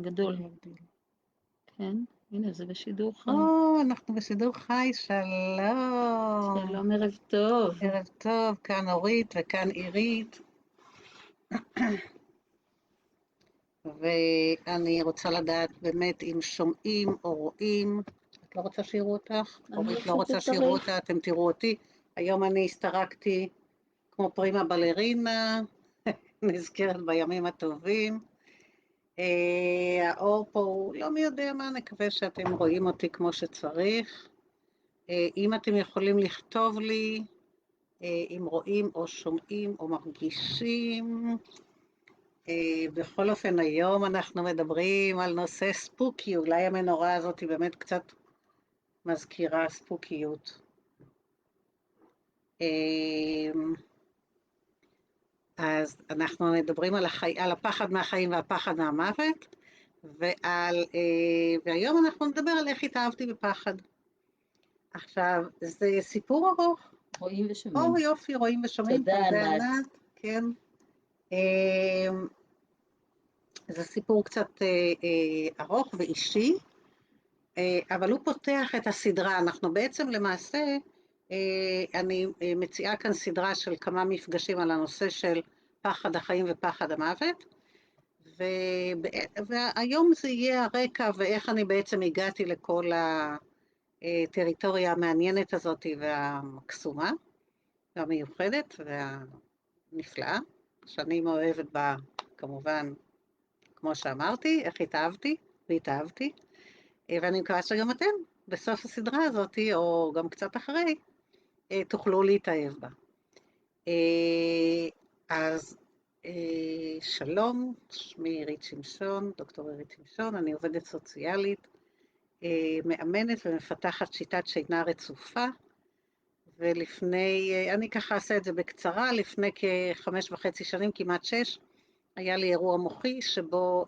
גדול. כן, הנה זה בשידור חי. אנחנו בשידור חי, שלום. שלום, ערב טוב. ערב טוב, כאן אורית וכאן עירית. ואני רוצה לדעת באמת אם שומעים או רואים. את לא רוצה שיראו אותך? אורית לא רוצה שיראו אותה, אתם תראו אותי. היום אני הסתרקתי כמו פרימה בלרינה, נזכרת בימים הטובים. האור פה הוא לא מי יודע מה, נקווה שאתם רואים אותי כמו שצריך. אם אתם יכולים לכתוב לי, אם רואים או שומעים או מרגישים. בכל אופן, היום אנחנו מדברים על נושא ספוקי, אולי המנורה הזאת היא באמת קצת מזכירה ספוקיות. אז אנחנו מדברים על הפחד מהחיים והפחד מהמוות, והיום אנחנו נדבר על איך התאהבתי בפחד. עכשיו, זה סיפור ארוך. רואים ושומעים. יופי, רואים ושומעים. תודה, ענת. כן. זה סיפור קצת ארוך ואישי, אבל הוא פותח את הסדרה. אנחנו בעצם למעשה, אני מציעה כאן סדרה של כמה מפגשים על הנושא של פחד החיים ופחד המוות, והיום זה יהיה הרקע ואיך אני בעצם הגעתי לכל הטריטוריה המעניינת הזאת והמקסומה, והמיוחדת והנפלאה, שאני מאוהבת בה כמובן, כמו שאמרתי, איך התאהבתי, ואני מקווה שגם אתם בסוף הסדרה הזאת, או גם קצת אחרי, תוכלו להתאהב בה. אז שלום, שמי עירית שמשון, דוקטור עירית שמשון, אני עובדת סוציאלית, מאמנת ומפתחת שיטת שינה רצופה, ולפני, אני ככה אעשה את זה בקצרה, לפני כ5.5 שנים, כמעט 6, היה לי אירוע מוחי שבו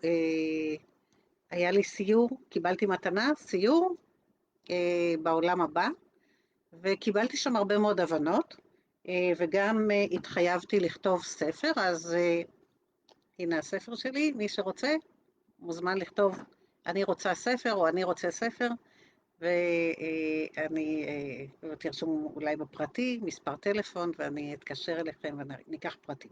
היה לי סיור, קיבלתי מתנה, סיור בעולם הבא, וקיבלתי שם הרבה מאוד הבנות, וגם התחייבתי לכתוב ספר, אז הנה הספר שלי, מי שרוצה מוזמן לכתוב אני רוצה ספר או אני רוצה ספר, ואני תרשום אולי בפרטי, מספר טלפון, ואני אתקשר אליכם וניקח פרטים.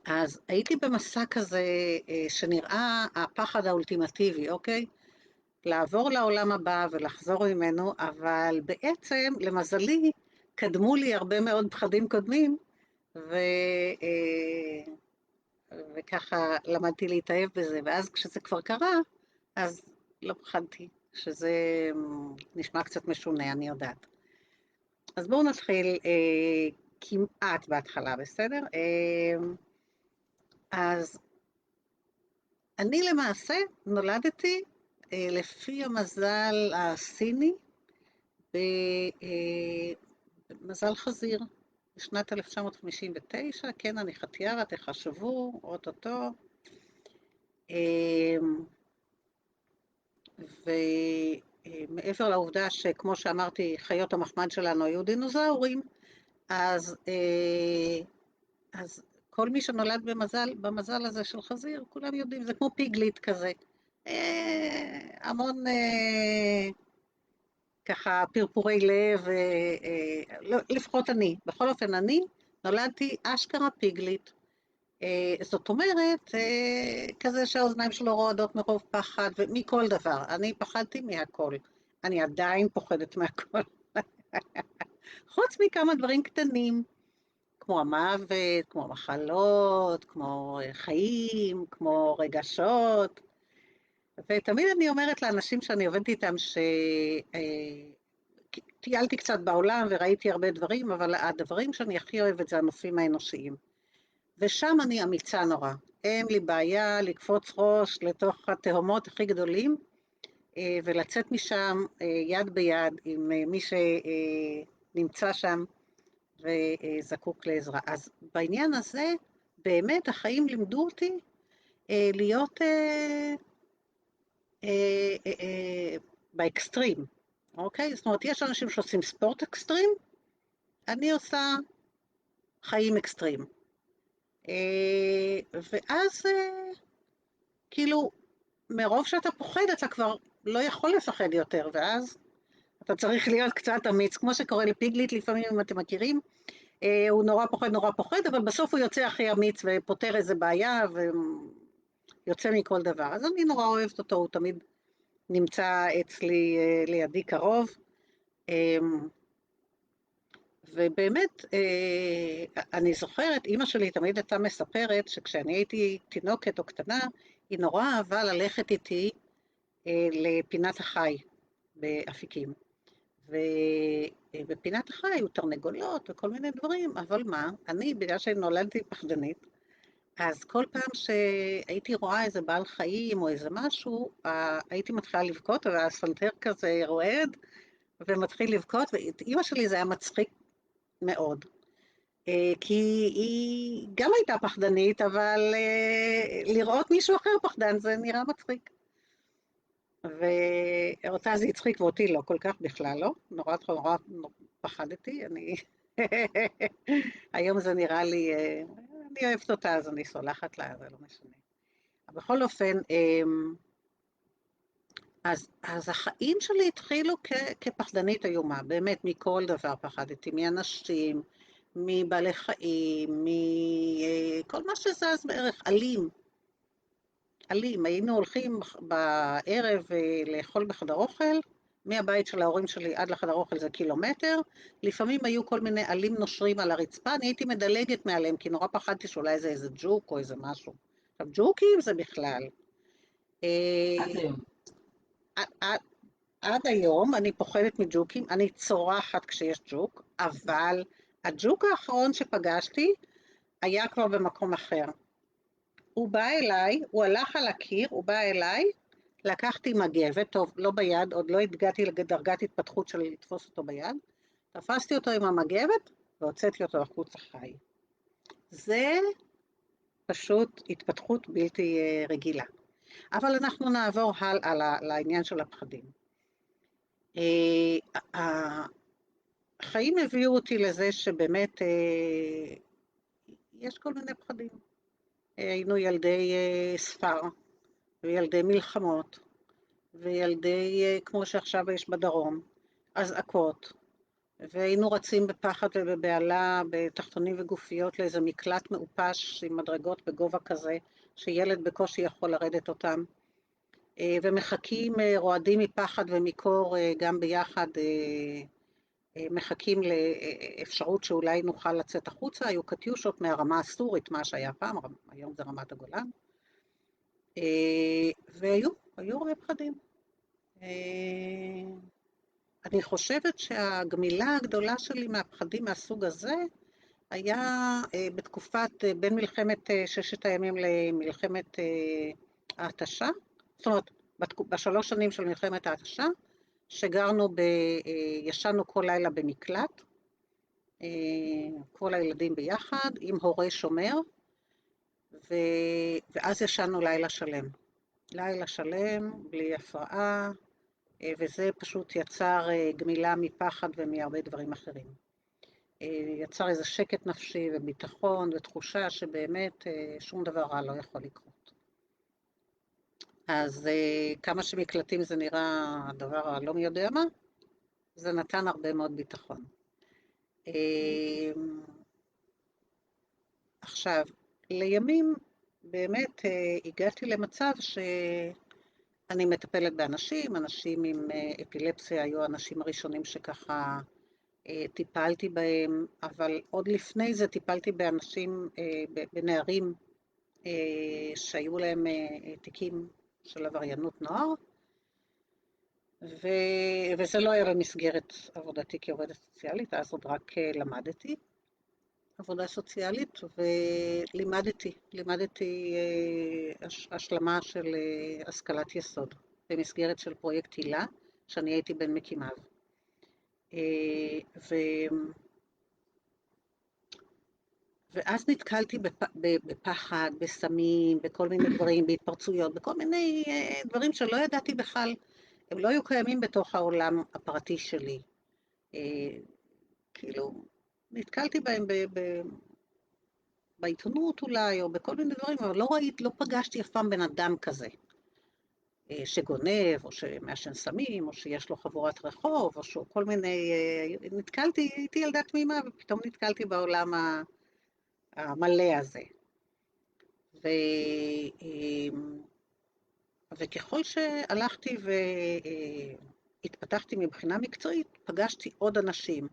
אז הייתי במסע כזה שנראה הפחד האולטימטיבי, אוקיי? לעבור לעולם הבא ולחזור ממנו, אבל בעצם, למזלי, קדמו לי הרבה מאוד פחדים קודמים, וככה למדתי להתאהב בזה, ואז כשזה כבר קרה, אז לא פחדתי, שזה נשמע קצת משונה, אני יודעת. אז בואו נתחיל כמעט בהתחלה, בסדר? אז אני למעשה נולדתי לפי המזל הסיני במזל חזיר, בשנת 1959, כן, אני חתיארה, תחשבו, אוטוטו, ומעבר לעובדה שכמו שאמרתי, חיות המחמד שלנו היו דינוזאורים, אז כל מי שנולד במזל הזה של חזיר, כולם יודעים, זה כמו פיגליט כזה. המון ככה פרפורי לב, לפחות אני. בכל אופן, אני נולדתי אשכרה פיגליט. זאת אומרת, כזה שהאוזניים שלו רועדות מרוב פחד, ומכל דבר. אני פחדתי מהכל. אני עדיין פוחדת מהכל. חוץ מכמה דברים קטנים. כמו המוות, כמו מחלות, כמו חיים, כמו רגשות. ותמיד אני אומרת לאנשים שאני עובדת איתם טיילתי קצת בעולם וראיתי הרבה דברים, אבל הדברים שאני הכי אוהבת זה הנושאים האנושיים. ושם אני אמיצה נורא. אין לי בעיה לקפוץ ראש לתוך התהומות הכי גדולים, ולצאת משם יד ביד עם מי שנמצא שם, וזקוק לעזרה. אז בעניין הזה, באמת החיים לימדו אותי להיות באקסטרים, אוקיי? זאת אומרת, יש אנשים שעושים ספורט אקסטרים, אני עושה חיים אקסטרים. ואז כאילו, מרוב שאתה פוחד, אתה כבר לא יכול לפחד יותר, ואז אתה צריך להיות קצת אמיץ, כמו שקורה לפיגליט לפעמים, אם אתם מכירים, הוא נורא פוחד, אבל בסוף הוא יוצא הכי אמיץ ופותר איזה בעיה, ויוצא מכל דבר. אז אני נורא אוהבת אותו, הוא תמיד נמצא אצלי לידי קרוב, ובאמת, אני זוכרת, אמא שלי תמיד הייתה מספרת שכשאני הייתי תינוקת או קטנה, היא נורא אהבה ללכת איתי לפינת החי באפיקים. ובפינת החי היו תרנגולות וכל מיני דברים, אבל מה, אני, בגלל שנולדתי פחדנית, אז כל פעם שהייתי רואה איזה בעל חיים או איזה משהו, הייתי מתחילה לבכות, והסנטר כזה רועד, ומתחיל לבכות, ואת אמא שלי זה היה מצחיק מאוד. כי היא גם הייתה פחדנית, אבל לראות מישהו אחר פחדן זה נראה מצחיק. ואותה זה הצחיק ואותי לא כל כך בכלל לא, נורא פחדתי, היום זה נראה לי, אני אוהבת אותה אז אני סולחת לה, זה לא משנה. בכל אופן, אז החיים שלי התחילו כפחדנית איומה, באמת מכל דבר פחדתי, מאנשים, מבעלי חיים, מכל מה שזז בערך, אלים. היינו הולכים בערב לאכול בחדר אוכל, מהבית של ההורים שלי עד לחדר אוכל זה קילומטר, לפעמים היו כל מיני עלים נושרים על הרצפה, אני הייתי מדלגת מעליהם, כי נורא פחדתי שאולי זה איזה ג'וק או איזה משהו. עכשיו, ג'וקים זה בכלל. עד היום. עד היום אני פוחדת מג'וקים, אני צורחת כשיש ג'וק, אבל הג'וק האחרון שפגשתי היה כבר במקום אחר. הוא בא אליי, הוא הלך על הקיר, הוא בא אליי, לקחתי מגבת, טוב, לא ביד, עוד לא הגעתי לדרגת התפתחות של לתפוס אותו ביד, תפסתי אותו עם המגבת והוצאתי אותו החוצה חי. זה פשוט התפתחות בלתי רגילה. אבל אנחנו נעבור הלאה לעניין של הפחדים. החיים הביאו אותי לזה שבאמת יש כל מיני פחדים. היינו ילדי ספר, וילדי מלחמות, וילדי, כמו שעכשיו יש בדרום, אזעקות, והיינו רצים בפחד ובבהלה, בתחתונים וגופיות, לאיזה מקלט מעופש עם מדרגות בגובה כזה, שילד בקושי יכול לרדת אותם, ומחכים, רועדים מפחד ומקור, גם ביחד, מחכים לאפשרות שאולי נוכל לצאת החוצה, היו קטיושות מהרמה הסורית, מה שהיה פעם, היום זה רמת הגולן, והיו הרבה פחדים. אני חושבת שהגמילה הגדולה שלי מהפחדים מהסוג הזה, היה בתקופת בין מלחמת ששת הימים למלחמת ההתשה, זאת אומרת, בשלוש שנים של מלחמת ההתשה, שגרנו, ישנו כל לילה במקלט, כל הילדים ביחד, עם הורה שומר, ואז ישנו לילה שלם. לילה שלם, בלי הפרעה, וזה פשוט יצר גמילה מפחד ומהרבה דברים אחרים. יצר איזה שקט נפשי וביטחון ותחושה שבאמת שום דבר רע לא יכול לקרות. אז כמה שמקלטים זה נראה הדבר הלא מי יודע מה, זה נתן הרבה מאוד ביטחון. עכשיו, לימים באמת הגעתי למצב שאני מטפלת באנשים, אנשים עם אפילפסיה היו האנשים הראשונים שככה טיפלתי בהם, אבל עוד לפני זה טיפלתי באנשים, בנערים שהיו להם תיקים של עבריינות נוער, וזה לא היה במסגרת עבודתי כעובדת סוציאלית, אז עוד רק למדתי עבודה סוציאלית, לימדתי השלמה של השכלת יסוד, במסגרת של פרויקט הילה, שאני הייתי בין מקימיו. ואז נתקלתי בפחד, בסמים, בכל מיני דברים, בהתפרצויות, בכל מיני דברים שלא ידעתי בכלל, הם לא היו קיימים בתוך העולם הפרטי שלי. כאילו, נתקלתי בהם בעיתונות אולי, או בכל מיני דברים, אבל לא פגשתי אף פעם בן אדם כזה, שגונב, או שמעשן סמים, או שיש לו חבורת רחוב, או שהוא כל מיני, הייתי ילדה תמימה, ופתאום נתקלתי בעולם המלא הזה. וככל שהלכתי והתפתחתי מבחינה מקצועית, פגשתי עוד אנשים,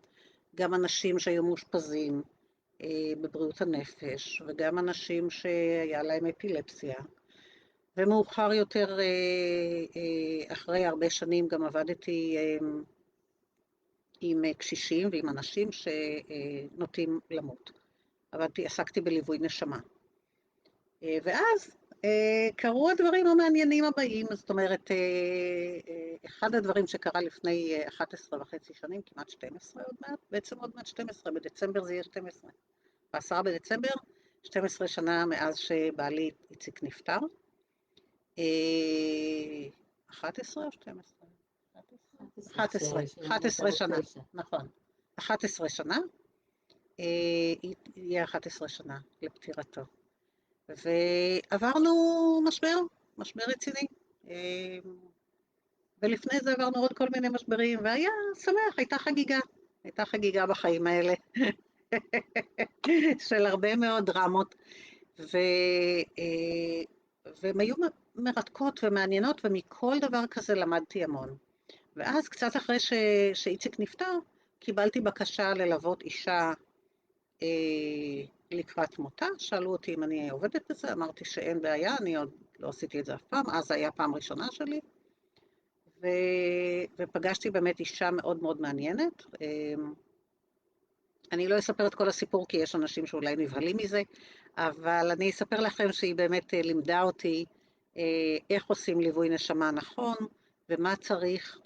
גם אנשים שהיו מאושפזים בבריאות הנפש, וגם אנשים שהיה להם אפילפסיה, ומאוחר יותר, אחרי הרבה שנים, גם עבדתי עם קשישים ועם אנשים שנוטים למות. עסקתי בליווי נשמה. ואז קרו הדברים המעניינים הבאים, זאת אומרת, אחד הדברים שקרה לפני 11.5 שנים, כמעט 12 עוד מעט, בעצם עוד מעט 12, בדצמבר זה יהיה 12. ב10 בדצמבר, 12 שנה מאז שבעלי איציק נפטר. 11 או 12? 11 שנה, נכון. 11 שנה, יהיה 11 שנה לפטירתו. ועברנו משבר רציני. ולפני זה עברנו עוד כל מיני משברים, והיה שמח, הייתה חגיגה בחיים האלה, של הרבה מאוד דרמות, והן היו מרתקות ומעניינות, ומכל דבר כזה למדתי המון. ואז קצת אחרי שאיציק נפטר, קיבלתי בקשה ללוות אישה לקראת מותה, שאלו אותי אם אני עובדת בזה, אמרתי שאין בעיה, אני עוד לא עשיתי את זה אף פעם, אז היה פעם ראשונה שלי, ופגשתי באמת אישה מאוד מאוד מעניינת. אני לא אספר את כל הסיפור, כי יש אנשים שאולי נבהלים מזה, אבל אני אספר לכם שהיא באמת לימדה אותי איך עושים ליווי נשמה נכון, ומה צריך,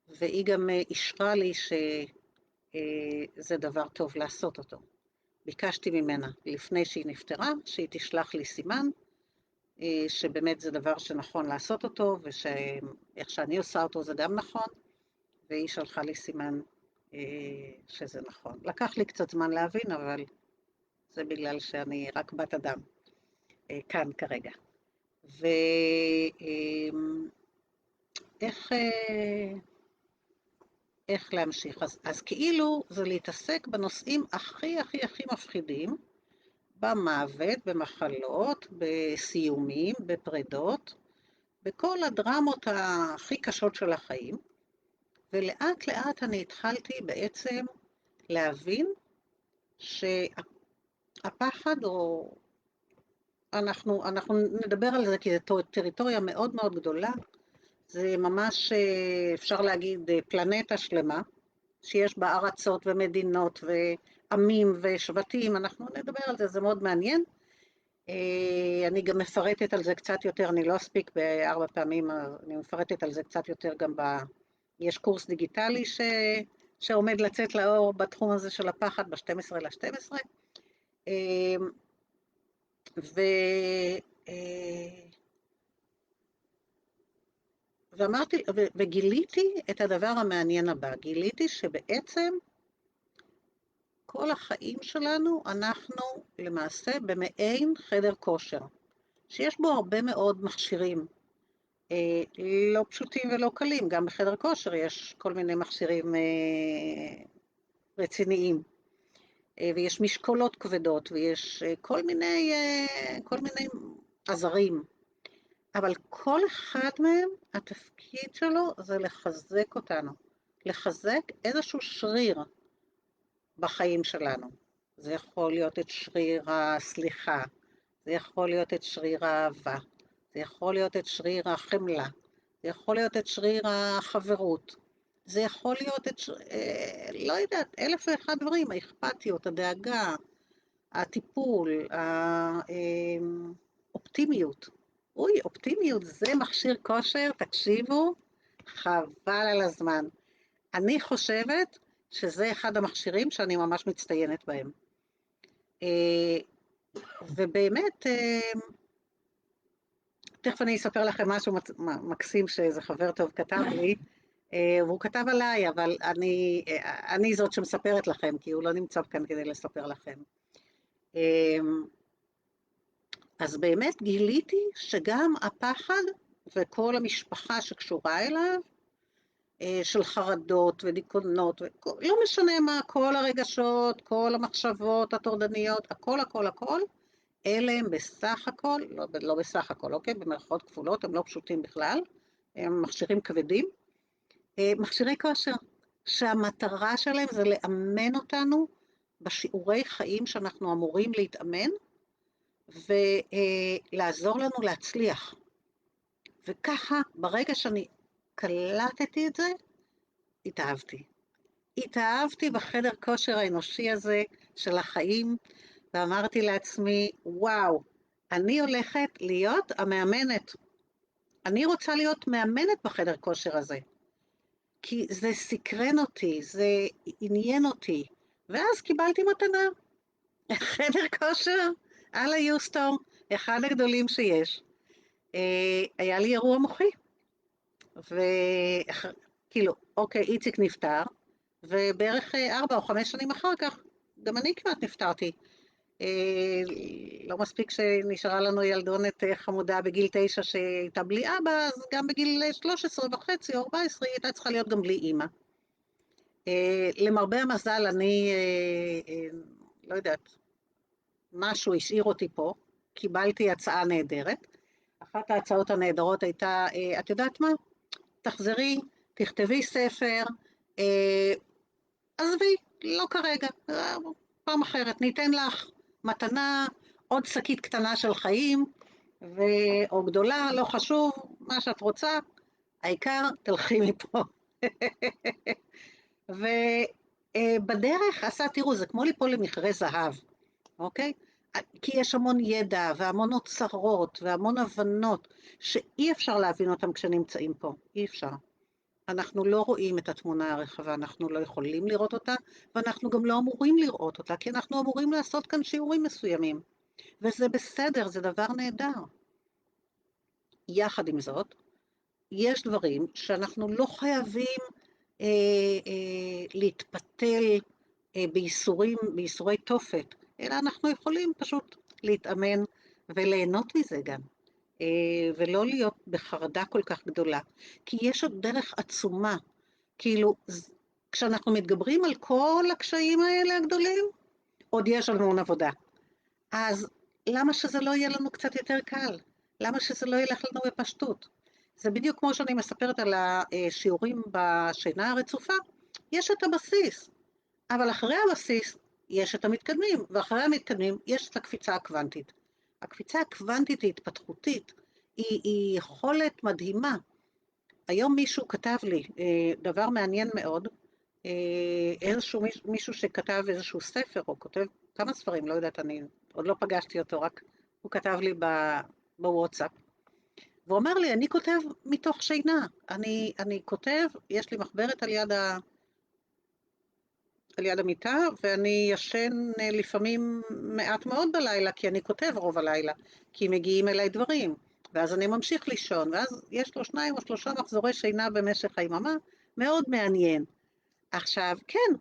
והיא גם אישרה לי שזה דבר טוב לעשות אותו. ביקשתי ממנה, לפני שהיא נפטרה, שהיא תשלח לי סימן, שבאמת זה דבר שנכון לעשות אותו, ואיך שאני עושה אותו זה גם נכון, והיא שלחה לי סימן שזה נכון. לקח לי קצת זמן להבין, אבל זה בגלל שאני רק בת אדם כאן כרגע. איך להמשיך? אז כאילו זה להתעסק בנושאים הכי הכי הכי מפחידים, במוות, במחלות, בסיומים, בפרידות, בכל הדרמות הכי קשות של החיים, ולאט לאט אני התחלתי בעצם להבין שהפחד, או אנחנו נדבר על זה כי זו טריטוריה מאוד מאוד גדולה, זה ממש אפשר להגיד פלנטה שלמה, שיש בה ארצות ומדינות ועמים ושבטים, אנחנו נדבר על זה, זה מאוד מעניין. אני גם מפרטת על זה קצת יותר, אני לא אספיק ב4 פעמים, אני מפרטת על זה קצת יותר גם יש קורס דיגיטלי שעומד לצאת לאור בתחום הזה של הפחד ב-12/12. ואמרתי, וגיליתי את הדבר המעניין הבא, גיליתי שבעצם כל החיים שלנו אנחנו למעשה במעין חדר כושר, שיש בו הרבה מאוד מכשירים, לא פשוטים ולא קלים, גם בחדר כושר יש כל מיני מכשירים רציניים, ויש משקולות כבדות, ויש כל מיני עזרים, אבל כל אחד מהם, התפקיד שלו זה לחזק אותנו, לחזק איזשהו שריר בחיים שלנו. זה יכול להיות את שריר הסליחה, זה יכול להיות את שריר האהבה, זה יכול להיות את שריר החמלה, זה יכול להיות את שריר החברות, זה יכול להיות לא יודעת, 1001 דברים, האכפתיות, הדאגה, הטיפול, האופטימיות. אופטימיות זה מכשיר כושר, תקשיבו, חבל על הזמן. אני חושבת שזה אחד המכשירים שאני ממש מצטיינת בהם. ובאמת, תכף אני אספר לכם משהו מקסים שאיזה חבר טוב כתב לי, והוא כתב עליי, אבל אני זאת שמספרת לכם, כי הוא לא נמצא כאן כדי לספר לכם. אז באמת גיליתי שגם הפחד וכל המשפחה שקשורה אליו, של חרדות ודיכאונות, לא משנה מה, כל הרגשות, כל המחשבות הטורדניות, הכל, הכל, הכל, אלה הם בסך הכל, לא בסך הכל, אוקיי? במרכאות כפולות, הם לא פשוטים בכלל, הם מכשירים כבדים, מכשירי כושר, שהמטרה שלהם זה לאמן אותנו בשיעורי חיים שאנחנו אמורים להתאמן, ולעזור לנו להצליח. וככה, ברגע שאני קלטתי את זה, התאהבתי. התאהבתי בחדר כושר האנושי הזה של החיים, ואמרתי לעצמי, וואו, אני הולכת להיות המאמנת. אני רוצה להיות מאמנת בחדר כושר הזה. כי זה סקרן אותי, זה עניין אותי. ואז קיבלתי מתנה. חדר כושר על היוסטור, אחד הגדולים שיש. היה לי אירוע מוחי. וכאילו, אוקיי, איציק נפטר, ובערך 4 או 5 שנים אחר כך, גם אני כמעט נפטרתי. לא מספיק שנשארה לנו ילדונת חמודה בגיל 9 שהייתה בלי אבא, אז גם בגיל 13 וחצי או 14 היא הייתה צריכה להיות גם בלי אימא. למרבה המזל, אני לא יודעת, משהו השאיר אותי פה, קיבלתי הצעה נהדרת. אחת ההצעות הנהדרות הייתה, את יודעת מה? תחזרי, תכתבי ספר, עזבי, לא כרגע, פעם אחרת, ניתן לך מתנה, עוד שקית קטנה של חיים, או גדולה, לא חשוב, מה שאת רוצה, העיקר תלכי מפה. ובדרך עשה, תראו, זה כמו ליפול למכרה זהב, אוקיי? כי יש המון ידע והמון אוצרות והמון הבנות שאי אפשר להבין אותם כשנמצאים פה, אי אפשר. אנחנו לא רואים את התמונה הרחבה, אנחנו לא יכולים לראות אותה, ואנחנו גם לא אמורים לראות אותה, כי אנחנו אמורים לעשות כאן שיעורים מסוימים. וזה בסדר, זה דבר נהדר. יחד עם זאת, יש דברים שאנחנו לא חייבים להתפתל בייסורי תופת, אלא אנחנו יכולים פשוט להתאמן וליהנות מזה גם. ולא להיות בחרדה כל כך גדולה, כי יש עוד דרך עצומה, כאילו, כשאנחנו מתגברים על כל הקשיים האלה הגדולים, עוד יש לנו המון עבודה. אז למה שזה לא יהיה לנו קצת יותר קל? למה שזה לא ילך לנו בפשטות? זה בדיוק כמו שאני מספרת על השיעורים בשינה הרצופה, יש את הבסיס, אבל אחרי הבסיס יש את המתקדמים, ואחרי המתקדמים יש את הקפיצה הקוונטית. הקפיצה הקוונטית היא התפתחותית, היא יכולת מדהימה. היום מישהו כתב לי דבר מעניין מאוד, מישהו שכתב איזשהו ספר, או כותב כמה ספרים, לא יודעת, אני עוד לא פגשתי אותו, רק הוא כתב לי בוואטסאפ, והוא אומר לי, אני כותב מתוך שינה, אני כותב, יש לי מחברת על יד המיטה, ואני ישן לפעמים מעט מאוד בלילה, כי אני כותב רוב הלילה, כי מגיעים אליי דברים, ואז אני ממשיך לישון, ואז יש לו 2 או 3 מחזורי שינה במשך היממה, מאוד מעניין. עכשיו, כן,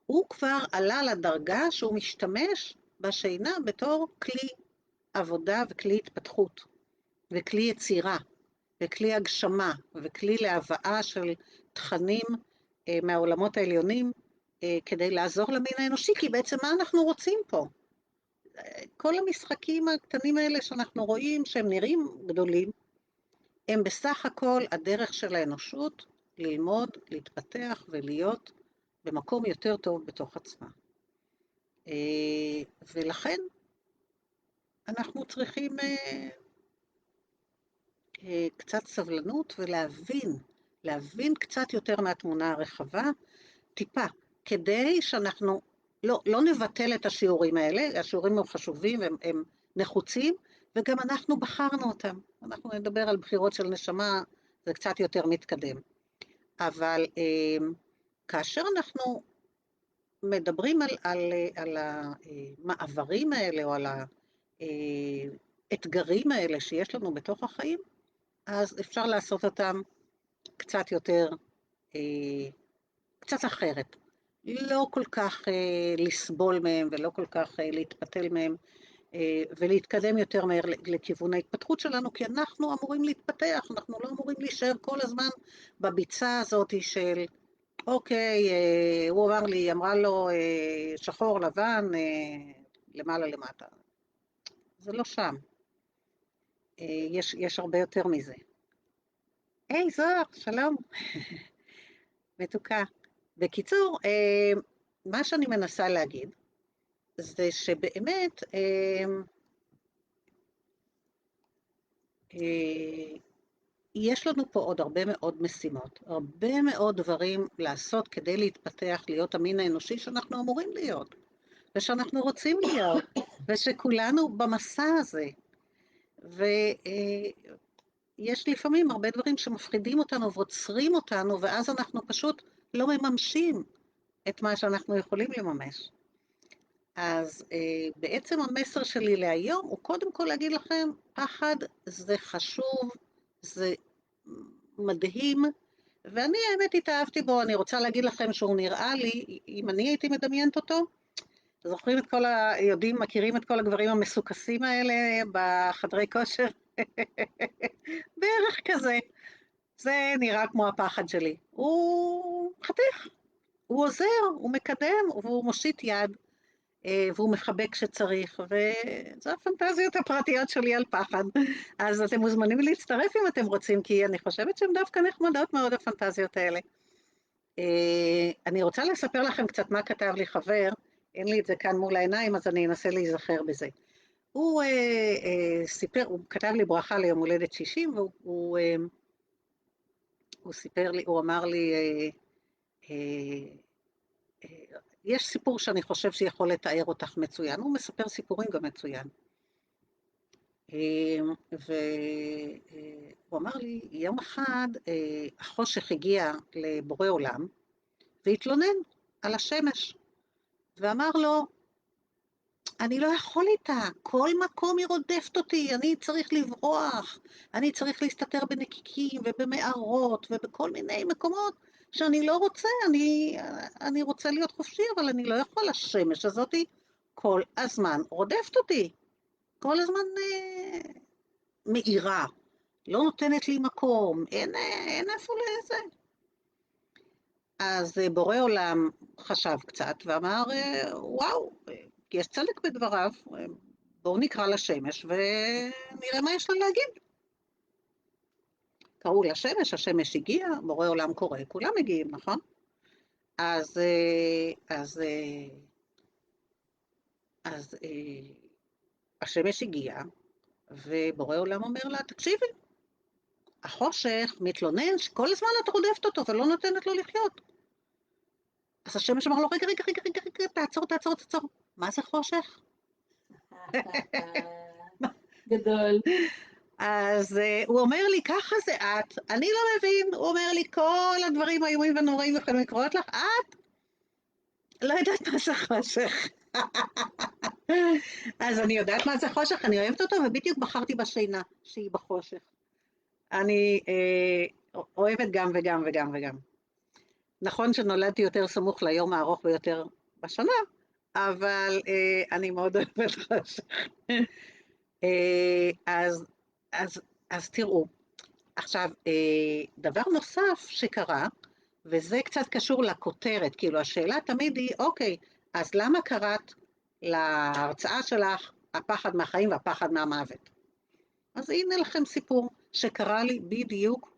הוא כבר עלה לדרגה שהוא משתמש בשינה בתור כלי עבודה וכלי התפתחות, וכלי יצירה, וכלי הגשמה, וכלי להבאה של תכנים מהעולמות העליונים, כדי לעזור למין האנושי, כי בעצם מה אנחנו רוצים פה? כל המשחקים הקטנים האלה שאנחנו רואים, שהם נראים גדולים, הם בסך הכל הדרך של האנושות ללמוד, להתפתח ולהיות במקום יותר טוב בתוך עצמה. ולכן אנחנו צריכים קצת סבלנות להבין קצת יותר מהתמונה הרחבה, טיפה, כדי שאנחנו לא נבטל את השיעורים האלה, השיעורים הם חשובים, הם נחוצים, וגם אנחנו בחרנו אותם. אנחנו נדבר על בחירות של נשמה, זה קצת יותר מתקדם. אבל כאשר אנחנו מדברים על המעברים האלה, או על האתגרים האלה שיש לנו בתוך החיים, אז אפשר לעשות אותם קצת יותר, קצת אחרת. לא כל כך לסבול מהם ולא כל כך להתפתל מהם, ולהתקדם יותר מהר לכיוון ההתפתחות שלנו, כי אנחנו אמורים להתפתח, אנחנו לא אמורים להישאר כל הזמן בביצה הזאת של, אוקיי, הוא אמר לי, היא אמרה לו שחור לבן, למעלה למטה. זה לא שם. יש הרבה יותר מזה. היי, זוהר, שלום. מתוקה. בקיצור, מה שאני מנסה להגיד, זה שבאמת, יש לנו פה עוד הרבה מאוד משימות, הרבה מאוד דברים לעשות כדי להתפתח, להיות המין האנושי שאנחנו אמורים להיות, ושאנחנו רוצים להיות, ושכולנו במסע הזה. ויש לפעמים הרבה דברים שמפחידים אותנו ועוצרים אותנו, ואז אנחנו פשוט לא מממשים את מה שאנחנו יכולים לממש. אז בעצם המסר שלי להיום הוא קודם כל להגיד לכם, פחד זה חשוב, זה מדהים, ואני האמת התאהבתי בו, אני רוצה להגיד לכם שהוא נראה לי, אם אני הייתי מדמיינת אותו, זוכרים את כל מכירים את כל הגברים המסוכסים האלה בחדרי כושר? בערך כזה. זה נראה כמו הפחד שלי. הוא חתיך, הוא עוזר, הוא מקדם, והוא מושיט יד, והוא מחבק שצריך, וזה הפנטזיות הפרטיות שלי על פחד. אז אתם מוזמנים להצטרף אם אתם רוצים, כי אני חושבת שהן דווקא נחמדות מאוד הפנטזיות האלה. אני רוצה לספר לכם קצת מה כתב לי חבר, אין לי את זה כאן מול העיניים, אז אני אנסה להיזכר בזה. הוא סיפר, הוא כתב לי ברכה ליום הולדת 60, והוא סיפר לי, הוא אמר לי, יש סיפור שאני חושב שיכול לתאר אותך מצוין, הוא מספר סיפורים גם מצוין. והוא אמר לי, יום אחד החושך הגיע לבורא עולם, והתלונן על השמש, ואמר לו, אני לא יכול איתה, כל מקום היא רודפת אותי, אני צריך לברוח, אני צריך להסתתר בנקיקים ובמערות ובכל מיני מקומות שאני לא רוצה, אני רוצה להיות חופשי, אבל אני לא יכול, השמש הזאת כל הזמן רודפת אותי, כל הזמן מאירה, לא נותנת לי מקום, אין איפה לזה. אז בורא עולם חשב קצת ואמר, וואו, יש צדק בדבריו, בואו נקרא לשמש ונראה מה יש לה להגיד. קראו לשמש, השמש הגיע, בורא עולם קורא, כולם מגיעים, נכון? אז השמש הגיע, ובורא עולם אומר לה, תקשיבי, החושך מתלונן שכל הזמן את רודפת אותו ולא נותנת לו לחיות. אז השמש אמר לו, רגע, תעצור. מה זה חושך? גדול. אז הוא אומר לי, ככה זה את, אני לא מבין, הוא אומר לי, כל הדברים האיומים ונוראים יכולים לקרות לך, את לא יודעת מה זה חושך. אז אני יודעת מה זה חושך, אני אוהבת אותו, ובדיוק בחרתי בשינה, שהיא בחושך. אני אוהבת גם וגם וגם וגם. נכון שנולדתי יותר סמוך ליום הארוך ביותר בשנה, אבל אני מאוד אוהבת חושך. אז תראו, עכשיו, דבר נוסף שקרה, וזה קצת קשור לכותרת, כאילו השאלה תמיד היא, אוקיי, אז למה קראת להרצאה שלך הפחד מהחיים והפחד מהמוות? אז הנה לכם סיפור שקרה לי בדיוק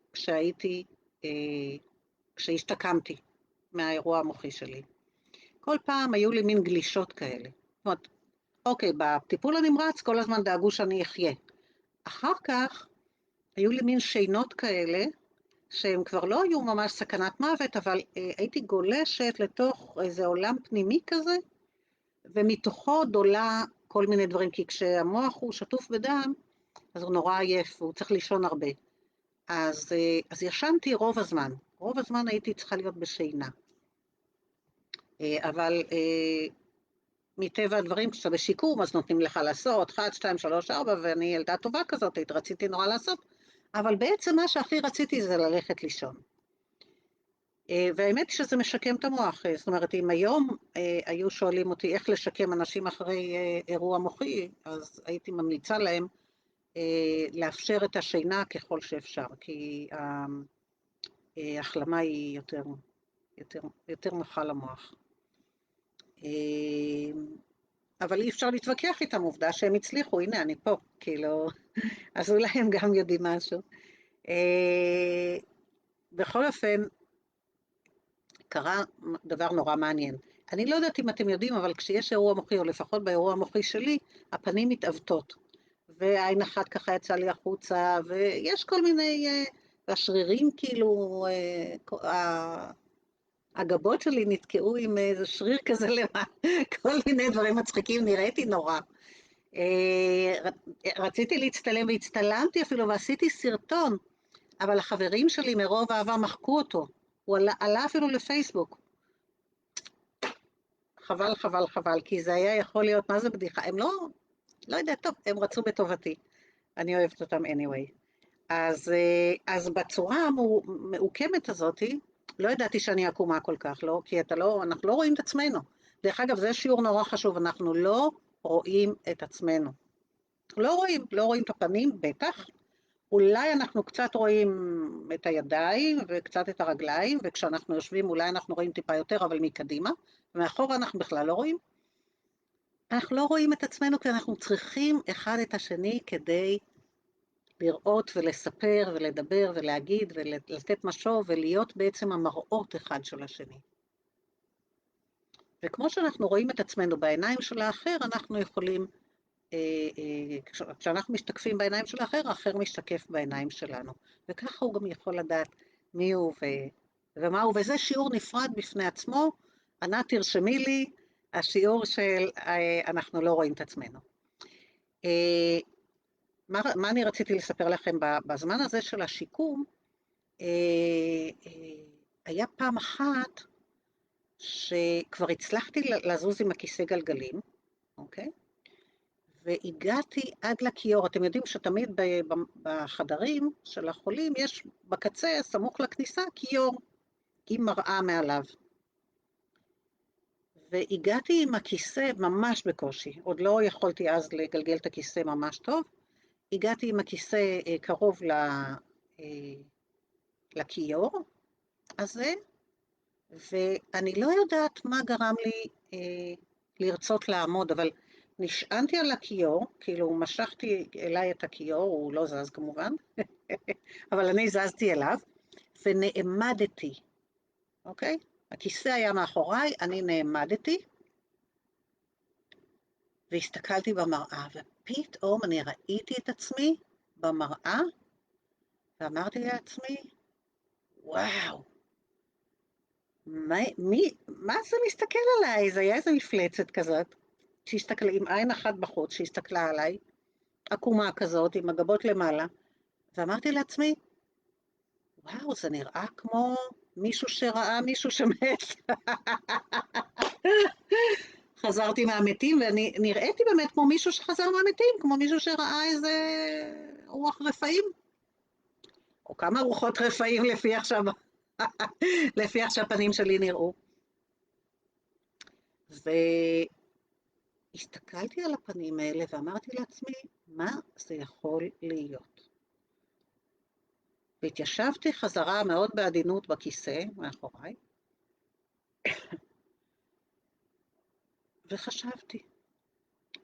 כשהשתקמתי מהאירוע המוחי שלי. כל פעם היו לי מין גלישות כאלה. זאת אומרת, אוקיי, בטיפול הנמרץ כל הזמן דאגו שאני אחיה. אחר כך היו לי מין שינות כאלה, שהם כבר לא היו ממש סכנת מוות, אבל הייתי גולשת לתוך איזה עולם פנימי כזה, ומתוכו דולה כל מיני דברים, כי כשהמוח הוא שטוף בדם, אז הוא נורא עייף, והוא צריך לישון הרבה. אז ישנתי רוב הזמן הייתי צריכה להיות בשינה. אבל מטבע הדברים, כשאתה בשיקום, אז נותנים לך לעשות 1, 2, 3, 4, ואני ילדה טובה כזאת, רציתי נורא לעשות, אבל בעצם מה שהכי רציתי זה ללכת לישון. והאמת היא שזה משקם את המוח. זאת אומרת, אם היום היו שואלים אותי איך לשקם אנשים אחרי אירוע מוחי, אז הייתי ממליצה להם לאפשר את השינה ככל שאפשר, כי ההחלמה היא יותר נוחה למוח. אבל אי אפשר להתווכח איתם, עובדה שהם הצליחו, הנה אני פה, כאילו, אז אולי הם גם יודעים משהו. בכל אופן, קרה דבר נורא מעניין. אני לא יודעת אם אתם יודעים, אבל כשיש אירוע מוחי, או לפחות באירוע המוחי שלי, הפנים מתעוותות. ועין אחת ככה יצא לי החוצה, ויש כל מיני, השרירים כאילו, הגבות שלי נתקעו עם איזה שריר כזה למעלה, כל מיני דברים מצחיקים, נראיתי נורא. רציתי להצטלם והצטלמתי אפילו, ועשיתי סרטון, אבל החברים שלי מרוב אהבה מחקו אותו. הוא עלה אפילו לפייסבוק. חבל, חבל, חבל, כי זה היה יכול להיות, מה זה בדיחה? הם לא יודעת, טוב, הם רצו בטובתי. אני אוהבת אותם anyway. אז בצורה המעוקמת הזאת, לא ידעתי שאני עקומה כל כך, לא, כי אנחנו לא רואים את עצמנו. דרך אגב, זה שיעור נורא חשוב, אנחנו לא רואים את עצמנו. לא רואים את הפנים, בטח. אולי אנחנו קצת רואים את הידיים וקצת את הרגליים, וכשאנחנו יושבים אולי אנחנו רואים טיפה יותר, אבל מקדימה, ומאחורה אנחנו בכלל לא רואים. אנחנו לא רואים את עצמנו כי אנחנו צריכים אחד את השני כדי לראות ולספר ולדבר ולהגיד ולתת משוב ולהיות בעצם המראות אחד של השני. וכמו שאנחנו רואים את עצמנו בעיניים של האחר, אנחנו יכולים, כשאנחנו משתקפים בעיניים של האחר, האחר משתקף בעיניים שלנו. וככה הוא גם יכול לדעת מי הוא ומה הוא, וזה שיעור נפרד בפני עצמו. ענת, תרשמי לי, השיעור של אנחנו לא רואים את עצמנו. מה אני רציתי לספר לכם בזמן הזה של השיקום? היה פעם אחת שכבר הצלחתי לזוז עם הכיסא גלגלים, אוקיי? והגעתי עד לכיור. אתם יודעים שתמיד בחדרים של החולים יש בקצה, סמוך לכניסה, כיור עם מראה מעליו. והגעתי עם הכיסא ממש בקושי, עוד לא יכולתי אז לגלגל את הכיסא ממש טוב, הגעתי עם הכיסא קרוב לכיור הזה, ואני לא יודעת מה גרם לי לרצות לעמוד, אבל נשענתי על הכיור, כאילו משכתי אליי את הכיור, הוא לא זז כמובן, אבל אני זזתי אליו, ונעמדתי, אוקיי? הכיסא היה מאחוריי, אני נעמדתי, והסתכלתי במראה, ופתאום אני ראיתי את עצמי במראה, ואמרתי לעצמי, וואו, מה זה מסתכל עליי? זה היה איזו מפלצת כזאת, שהסתכלה עם עין אחת בחוץ, שהסתכלה עליי, עקומה כזאת, עם הגבות למעלה, ואמרתי לעצמי, וואו, זה נראה כמו מישהו שראה מישהו שמת. חזרתי מהמתים, ואני נראיתי באמת כמו מישהו שחזר מהמתים, כמו מישהו שראה איזה רוח רפאים, או כמה רוחות רפאים לפי עכשיו, לפי איך שהפנים שלי נראו. והסתכלתי על הפנים האלה ואמרתי לעצמי, מה זה יכול להיות? והתיישבתי חזרה מאוד בעדינות בכיסא מאחוריי, וחשבתי,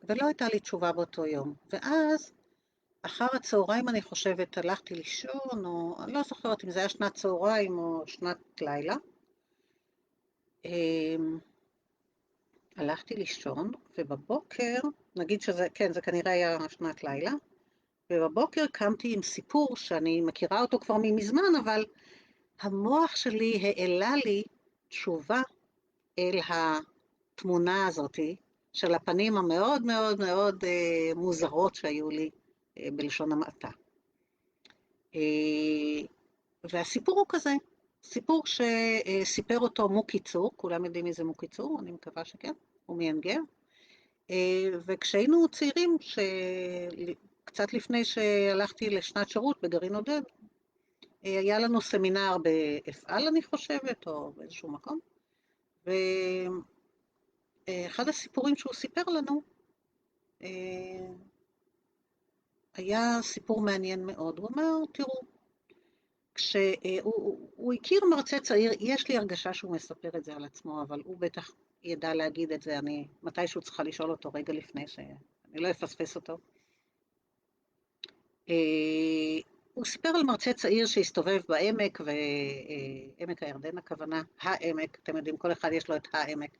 ולא הייתה לי תשובה באותו יום. ואז, אחר הצהריים אני חושבת, הלכתי לישון, או אני לא זוכרת אם זה היה שנת צהריים או שנת לילה. הלכתי לישון, ובבוקר, נגיד שזה, כן, זה כנראה היה שנת לילה, ובבוקר קמתי עם סיפור שאני מכירה אותו כבר מזמן, אבל המוח שלי העלה לי תשובה אל התמונה הזאת של הפנים המאוד מאוד מאוד מוזרות שהיו לי בלשון המעטה. והסיפור הוא כזה, סיפור שסיפר אותו מוקי צור, כולם יודעים מי זה מוקי צור, אני מקווה שכן, הוא מיינגר. וכשהיינו צעירים, קצת לפני שהלכתי לשנת שירות בגרעין עודד, היה לנו סמינר באפעל, אני חושבת, או באיזשהו מקום, ואחד הסיפורים שהוא סיפר לנו, היה סיפור מעניין מאוד. הוא אומר, תראו, כשהוא הכיר מרצה צעיר, יש לי הרגשה שהוא מספר את זה על עצמו, אבל הוא בטח ידע להגיד את זה, אני מתישהו צריכה לשאול אותו רגע לפני שאני לא אפספס אותו. הוא סיפר על מרצה צעיר שהסתובב בעמק, ועמק הירדן הכוונה, העמק, אתם יודעים, כל אחד יש לו את העמק.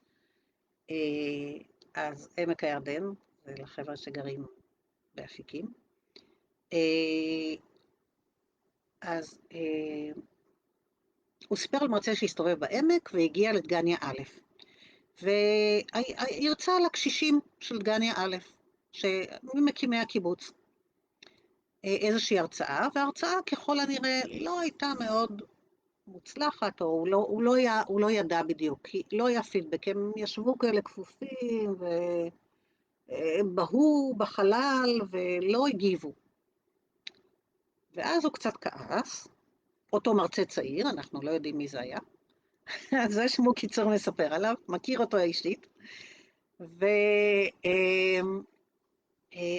אז עמק הירדן, זה לחבר'ה שגרים באפיקים. אז הוא סיפר על מרצה שהסתובב בעמק והגיע לדגניה א', והרצה על הקשישים של דגניה א', שמקימי הקיבוץ. איזושהי הרצאה, וההרצאה ככל הנראה לא הייתה מאוד מוצלחת, או הוא לא ידע בדיוק, כי לא היה פידבק, הם ישבו כאלה כפופים, והם בהו בחלל, ולא הגיבו. ואז הוא קצת כעס, אותו מרצה צעיר, אנחנו לא יודעים מי זה היה, אז זה שמו קיצור מספר עליו, מכיר אותו אישית,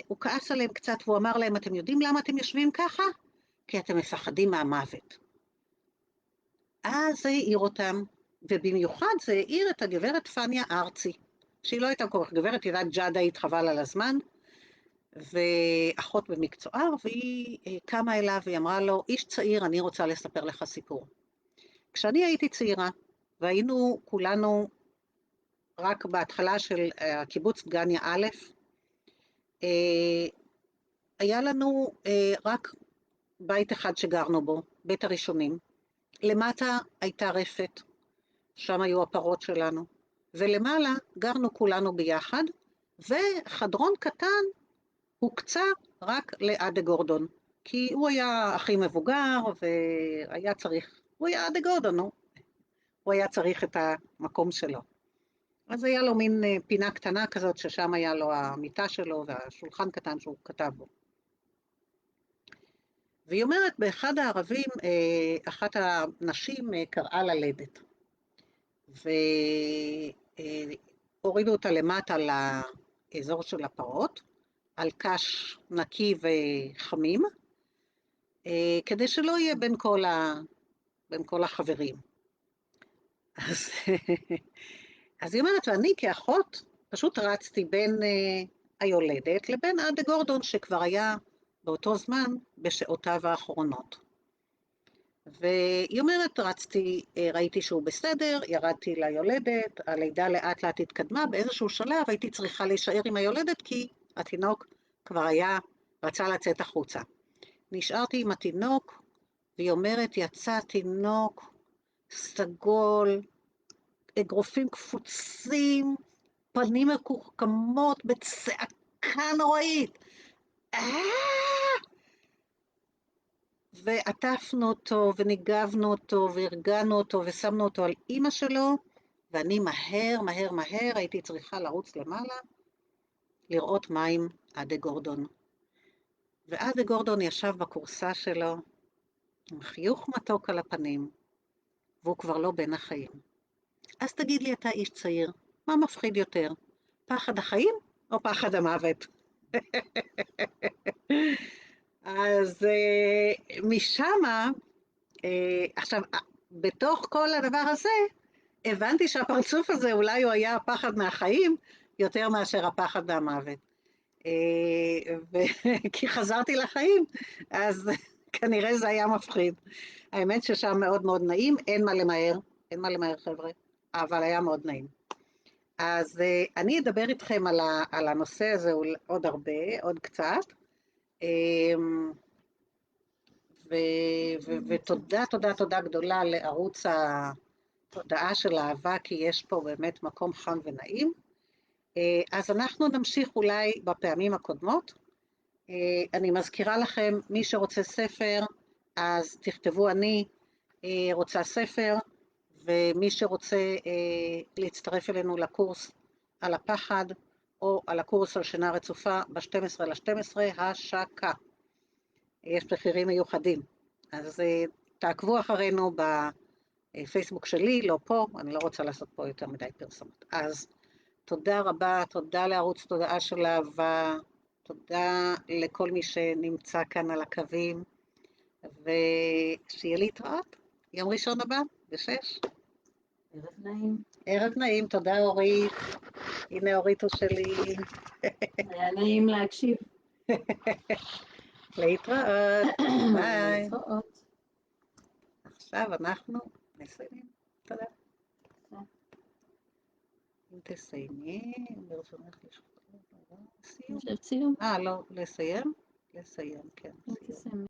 הוא כעס עליהם קצת, והוא אמר להם, אתם יודעים למה אתם יושבים ככה? כי אתם מפחדים מהמוות. אז זה העיר אותם, ובמיוחד זה העיר את הגברת פניה ארצי, שהיא לא הייתה כל כך גברת, היא רק ג'אדאית, חבל על הזמן, ואחות במקצועה, והיא קמה אליו והיא אמרה לו, איש צעיר, אני רוצה לספר לך סיפור. כשאני הייתי צעירה, והיינו כולנו רק בהתחלה של הקיבוץ דגניה א', היה לנו רק בית אחד שגרנו בו, בית הראשונים. למטה הייתה רפת, שם היו הפרות שלנו, ולמעלה גרנו כולנו ביחד, וחדרון קטן הוקצה רק לאדה גורדון, כי הוא היה הכי מבוגר, והיה צריך, הוא היה אדה גורדון, הוא היה צריך את המקום שלו. אז היה לו מין פינה קטנה כזאת, ששם היה לו המיטה שלו, והשולחן קטן שהוא כתב בו. והיא אומרת, באחד הערבים, אחת הנשים קראה ללדת, והורידו אותה למטה לאזור של הפרות, על קש נקי וחמים, כדי שלא יהיה בין כל החברים. אז היא אומרת, ואני כאחות פשוט רצתי בין היולדת לבין אדה גורדון, שכבר היה באותו זמן בשעותיו האחרונות. והיא אומרת, רצתי, ראיתי שהוא בסדר, ירדתי ליולדת, הלידה לאט לאט התקדמה, באיזשהו שלב הייתי צריכה להישאר עם היולדת, כי התינוק כבר רצה לצאת החוצה. נשארתי עם התינוק, והיא אומרת, יצא תינוק סגול, אגרופים קפוצים, פנים מקורקמות, בצעקה נוראית. ועטפנו אותו, וניגבנו אותו, והרגענו אותו, ושמנו אותו על אמא שלו, ואני מהר הייתי צריכה לרוץ למעלה, לראות מים אדה גורדון. ואדה גורדון ישב בקורסה שלו, עם חיוך מתוק על הפנים, והוא כבר לא בין החיים. אז תגיד לי, אתה איש צעיר, מה מפחיד יותר? פחד החיים או פחד המוות? אז משמה, עכשיו, בתוך כל הדבר הזה, הבנתי שהפרצוף הזה אולי הוא היה הפחד מהחיים, יותר מאשר הפחד מהמוות. כי חזרתי לחיים, אז כנראה זה היה מפחיד. האמת ששם מאוד מאוד נעים, אין מה למהר חבר'ה, אבל היה מאוד נעים. אז אני אדבר איתכם על הנושא הזה עוד הרבה, עוד קצת, ותודה גדולה לערוץ התודעה של אהבה, כי יש פה באמת מקום חם ונעים. אז אנחנו נמשיך אולי בפעמים הקודמות. אני מזכירה לכם, מי שרוצה ספר, אז תכתבו אני רוצה ספר, ומי שרוצה להצטרף אלינו לקורס על הפחד, או על הקורס על שינה רצופה ב-12/12 השקה. יש מחירים מיוחדים. אז תעקבו אחרינו בפייסבוק שלי, לא פה, אני לא רוצה לעשות פה יותר מדי פרסומות. אז תודה רבה, תודה לערוץ תודעה של אהבה, תודה לכל מי שנמצא כאן על הקווים, ושיהיה להתראות, יום ראשון הבא, ב-6. ערב נעים. ערב נעים, תודה אורית, הנה אורית הוא שלי. היה נעים להקשיב. להתראות, ביי. להתראות. עכשיו אנחנו מסיימים, תודה. אם תסיימי, ברצונך לשחוט, סיום. סיום. לא, לסיים? לסיים, כן. סיום. תסיימי.